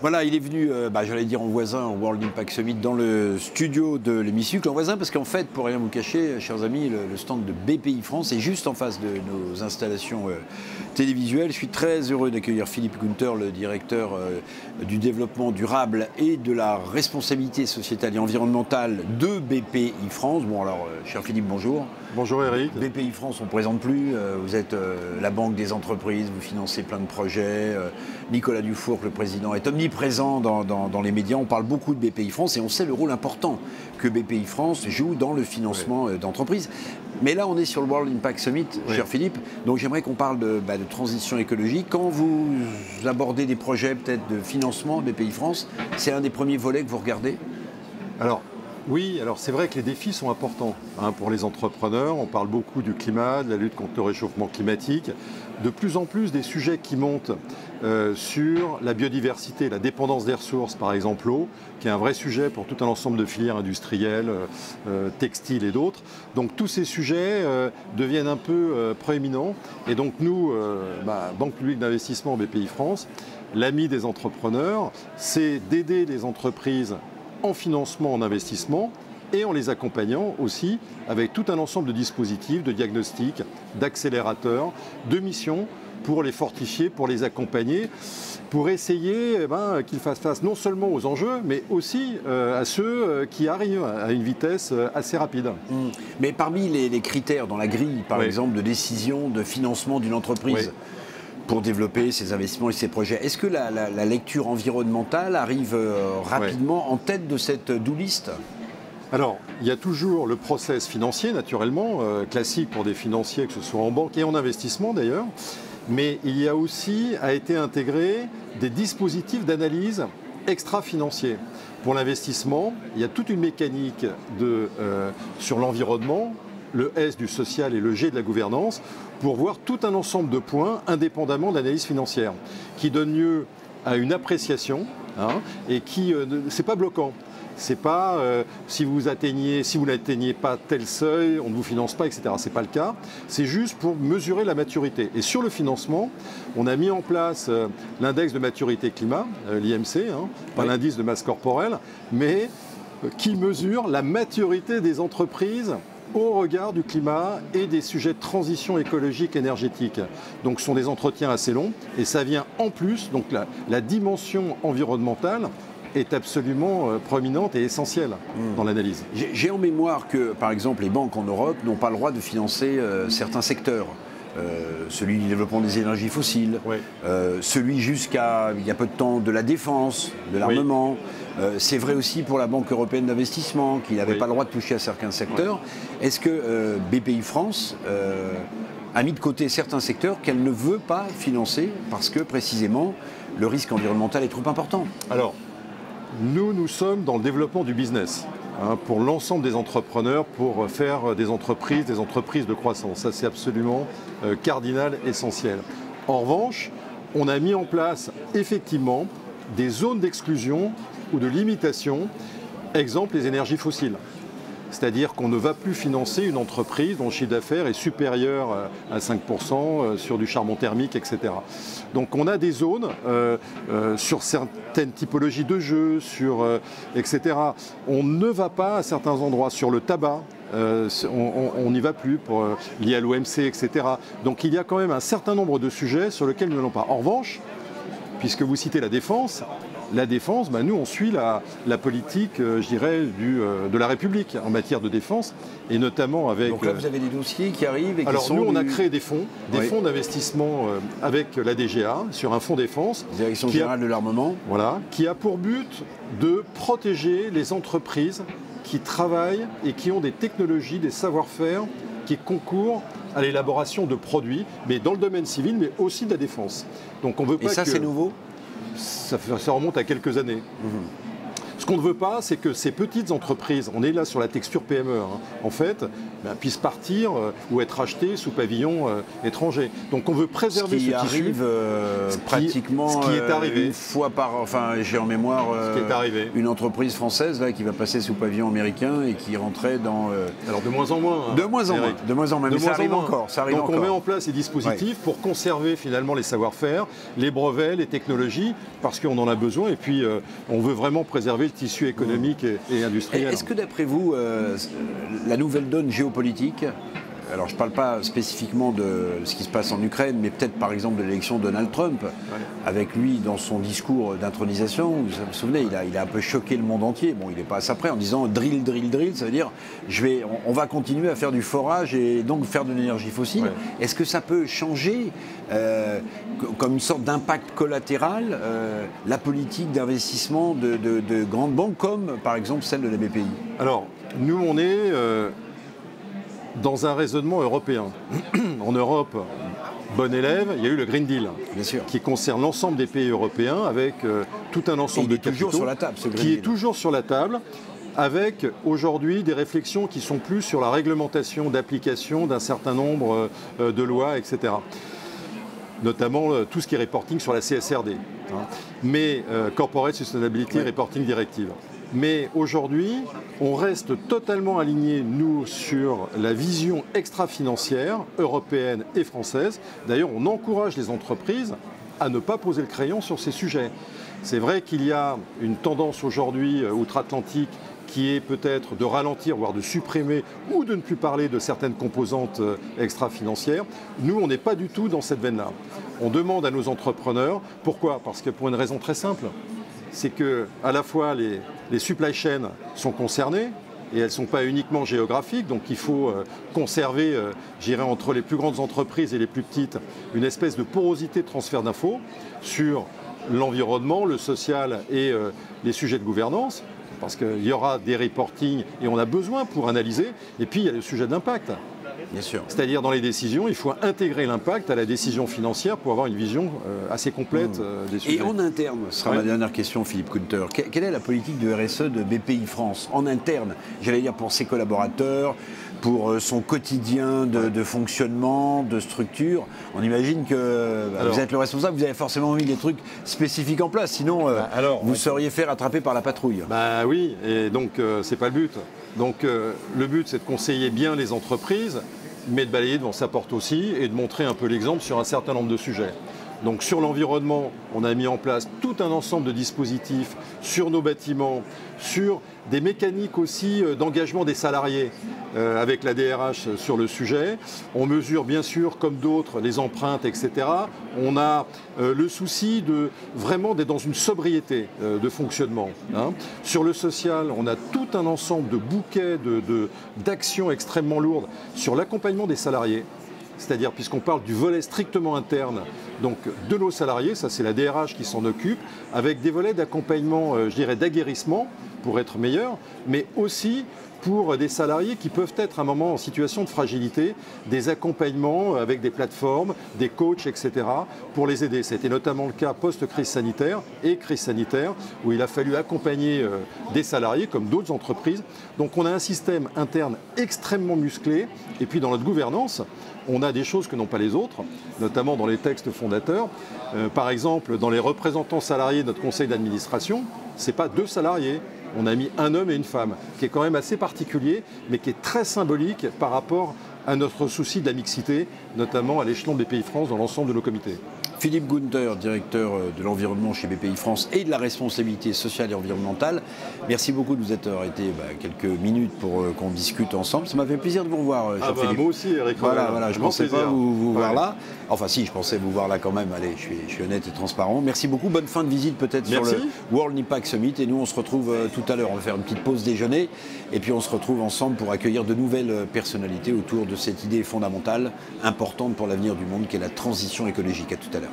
Voilà, il est venu, j'allais dire en voisin, au World Impact Summit, dans le studio de l'hémicycle. En voisin, parce qu'en fait, pour rien vous cacher, chers amis, le stand de BPI France est juste en face de nos installations télévisuelles. Je suis très heureux d'accueillir Philippe Günther, le directeur du développement durable et de la responsabilité sociétale et environnementale de BPI France. Bon, alors, cher Philippe, bonjour. Bonjour Eric. BPI France, on ne présente plus. Vous êtes la banque des entreprises, vous financez plein de projets. Nicolas Dufourcq, le président, est omniprésent dans les médias. On parle beaucoup de BPI France et on sait le rôle important que BPI France joue dans le financement d'entreprises. Mais là, on est sur le World Impact Summit, cher Philippe. Donc j'aimerais qu'on parle de transition écologique. Quand vous abordez des projets peut-être de financement de BPI France, c'est un des premiers volets que vous regardez ? Oui, alors c'est vrai que les défis sont importants pour les entrepreneurs. On parle beaucoup du climat, de la lutte contre le réchauffement climatique. De plus en plus des sujets qui montent sur la biodiversité, la dépendance des ressources, par exemple l'eau, qui est un vrai sujet pour tout un ensemble de filières industrielles, textiles et d'autres. Donc tous ces sujets deviennent un peu proéminents. Et donc nous, Banque publique d'investissement BPI France, l'ami des entrepreneurs, c'est d'aider les entreprises en financement, en investissement, et en les accompagnant aussi avec tout un ensemble de dispositifs, de diagnostics, d'accélérateurs, de missions pour les fortifier, pour les accompagner, pour essayer qu'ils fassent face non seulement aux enjeux, mais aussi à ceux qui arrivent à une vitesse assez rapide. Mais parmi les critères dans la grille, par exemple, de décision de financement d'une entreprise, pour développer ses investissements et ses projets. Est-ce que la lecture environnementale arrive rapidement en tête de cette do-list ? Alors, il y a toujours le process financier, naturellement, classique pour des financiers, que ce soit en banque et en investissement d'ailleurs, mais il y a aussi, a été intégré des dispositifs d'analyse extra-financiers. Pour l'investissement, il y a toute une mécanique sur l'environnement, le S du social et le G de la gouvernance, pour voir tout un ensemble de points indépendamment de l'analyse financière, qui donne lieu à une appréciation et qui c'est pas bloquant. C'est pas si vous n'atteignez pas tel seuil, on ne vous finance pas, etc. C'est pas le cas. C'est juste pour mesurer la maturité. Et sur le financement, on a mis en place l'index de maturité climat, l'IMC, pas l'indice de masse corporelle, mais qui mesure la maturité des entreprises au regard du climat et des sujets de transition écologique énergétique. Donc ce sont des entretiens assez longs et ça vient en plus, donc la dimension environnementale est absolument proéminente et essentielle dans l'analyse. J'ai en mémoire que, par exemple, les banques en Europe n'ont pas le droit de financer certains secteurs. Celui du développement des énergies fossiles, celui jusqu'à il y a peu de temps de la défense, de l'armement. C'est vrai aussi pour la Banque européenne d'investissement, qui n'avait pas le droit de toucher à certains secteurs. Est-ce que BPI France a mis de côté certains secteurs qu'elle ne veut pas financer parce que précisément le risque environnemental est trop important ? Alors, nous sommes dans le développement du business. Pour l'ensemble des entrepreneurs, pour faire des entreprises de croissance. Ça, c'est absolument cardinal, essentiel. En revanche, on a mis en place effectivement des zones d'exclusion ou de limitation, exemple les énergies fossiles. C'est-à-dire qu'on ne va plus financer une entreprise dont le chiffre d'affaires est supérieur à 5% sur du charbon thermique, etc. Donc on a des zones sur certaines typologies de jeux, etc. On ne va pas à certains endroits sur le tabac. On n'y va plus lié à l'OMC, etc. Donc il y a quand même un certain nombre de sujets sur lesquels nous n'allons pas. En revanche, puisque vous citez la défense, nous on suit la politique, je dirais, de la République en matière de défense, et notamment avec... Donc là vous avez des dossiers qui arrivent et qui sont... Alors nous on a créé des fonds d'investissement avec la DGA sur un fonds défense. Direction générale de l'armement. Voilà, qui a pour but de protéger les entreprises qui travaillent et qui ont des technologies, des savoir-faire qui concourent à l'élaboration de produits, mais dans le domaine civil, mais aussi de la défense. Donc on veut pas et ça c'est nouveau ? Ça remonte à quelques années. Ce qu'on ne veut pas, c'est que ces petites entreprises, on est là sur la texture PME, en fait, puissent partir ou être achetées sous pavillon étranger. Donc on veut préserver ce tissu. Arrive pratiquement ce qui est arrivé. Une fois par... Enfin, j'ai en mémoire ce qui est arrivé. Une entreprise française là, qui va passer sous pavillon américain et qui rentrait dans... Alors de moins en moins. De moins en moins. De moins en moins. Mais ça arrive encore. Donc on met en place ces dispositifs pour conserver finalement les savoir-faire, les brevets, les technologies, parce qu'on en a besoin et puis on veut vraiment préserver le tissu économique et industriel. Est-ce que d'après vous, la nouvelle donne géopolitique, alors je ne parle pas spécifiquement de ce qui se passe en Ukraine, mais peut-être par exemple de l'élection de Donald Trump, avec lui dans son discours d'intronisation, vous vous souvenez, il a un peu choqué le monde entier, bon il n'est pas à ça près, en disant drill, drill, drill, ça veut dire on va continuer à faire du forage et donc faire de l'énergie fossile. Ouais. Est-ce que ça peut changer comme une sorte d'impact collatéral la politique d'investissement de grandes banques comme par exemple celle de la BPI? Alors, nous on est dans un raisonnement européen. En Europe, bon élève, il y a eu le Green Deal, bien sûr, qui concerne l'ensemble des pays européens avec tout un ensemble de capitaux sur la table, qui est toujours sur la table, avec aujourd'hui des réflexions qui sont plus sur la réglementation d'application d'un certain nombre de lois, etc. Notamment tout ce qui est reporting sur la CSRD, mais Corporate Sustainability Reporting Directive. Mais aujourd'hui, on reste totalement alignés, nous, sur la vision extra-financière européenne et française. D'ailleurs, on encourage les entreprises à ne pas poser le crayon sur ces sujets. C'est vrai qu'il y a une tendance aujourd'hui outre-Atlantique qui est peut-être de ralentir, voire de supprimer ou de ne plus parler de certaines composantes extra-financières. Nous, on n'est pas du tout dans cette veine-là. On demande à nos entrepreneurs, pourquoi? Parce que pour une raison très simple, c'est que à la fois les supply chains sont concernées et elles ne sont pas uniquement géographiques, donc il faut conserver, j'irais entre les plus grandes entreprises et les plus petites, une espèce de porosité de transfert d'infos sur l'environnement, le social et les sujets de gouvernance, parce qu'il y aura des reportings et on a besoin pour analyser, et puis il y a le sujet d'impact. Bien sûr. C'est-à-dire dans les décisions, il faut intégrer l'impact à la décision financière pour avoir une vision assez complète des sujets. Et en interne, ce sera ma dernière question, Philippe Kunter, quelle est la politique de RSE de BPI France en interne? J'allais dire pour ses collaborateurs, pour son quotidien de fonctionnement, de structure. On imagine que vous êtes le responsable, vous avez forcément mis des trucs spécifiques en place, sinon vous seriez fait rattraper par la patrouille. Bah oui, et donc c'est pas le but. Donc le but c'est de conseiller bien les entreprises, mais de balayer devant sa porte aussi et de montrer un peu l'exemple sur un certain nombre de sujets. Donc sur l'environnement, on a mis en place tout un ensemble de dispositifs sur nos bâtiments, sur des mécaniques aussi d'engagement des salariés avec la DRH sur le sujet. On mesure bien sûr, comme d'autres, les empreintes, etc. On a le souci de vraiment d'être dans une sobriété de fonctionnement. Sur le social, on a tout un ensemble de bouquets d'actions extrêmement lourdes sur l'accompagnement des salariés. C'est-à-dire, puisqu'on parle du volet strictement interne, donc de nos salariés, ça c'est la DRH qui s'en occupe, avec des volets d'accompagnement, je dirais, d'aguerrissement pour être meilleur, mais aussi pour des salariés qui peuvent être à un moment en situation de fragilité, des accompagnements avec des plateformes, des coachs, etc., pour les aider. C'était notamment le cas post-crise sanitaire et crise sanitaire, où il a fallu accompagner des salariés comme d'autres entreprises. Donc on a un système interne extrêmement musclé, et puis dans notre gouvernance, on a des choses que n'ont pas les autres, notamment dans les textes fondateurs. Par exemple, dans les représentants salariés de notre conseil d'administration, ce n'est pas 2 salariés. On a mis un homme et une femme, qui est quand même assez particulier, mais qui est très symbolique par rapport à notre souci de la mixité, notamment à l'échelon de BPI France dans l'ensemble de nos comités. Philippe Kunter, directeur de l'environnement chez BPI France et de la responsabilité sociale et environnementale. Merci beaucoup de vous être arrêté quelques minutes pour qu'on discute ensemble. Ça m'a fait plaisir de vous revoir, cher Philippe. Moi aussi, Eric. Voilà, je ne pensais pas vous voir là. Enfin si, je pensais vous voir là quand même. Allez, je suis honnête et transparent. Merci beaucoup. Bonne fin de visite peut-être sur le World Impact Summit. Et nous, on se retrouve tout à l'heure. On va faire une petite pause déjeuner. Et puis on se retrouve ensemble pour accueillir de nouvelles personnalités autour de cette idée fondamentale, importante pour l'avenir du monde, qui est la transition écologique. À tout à l'heure.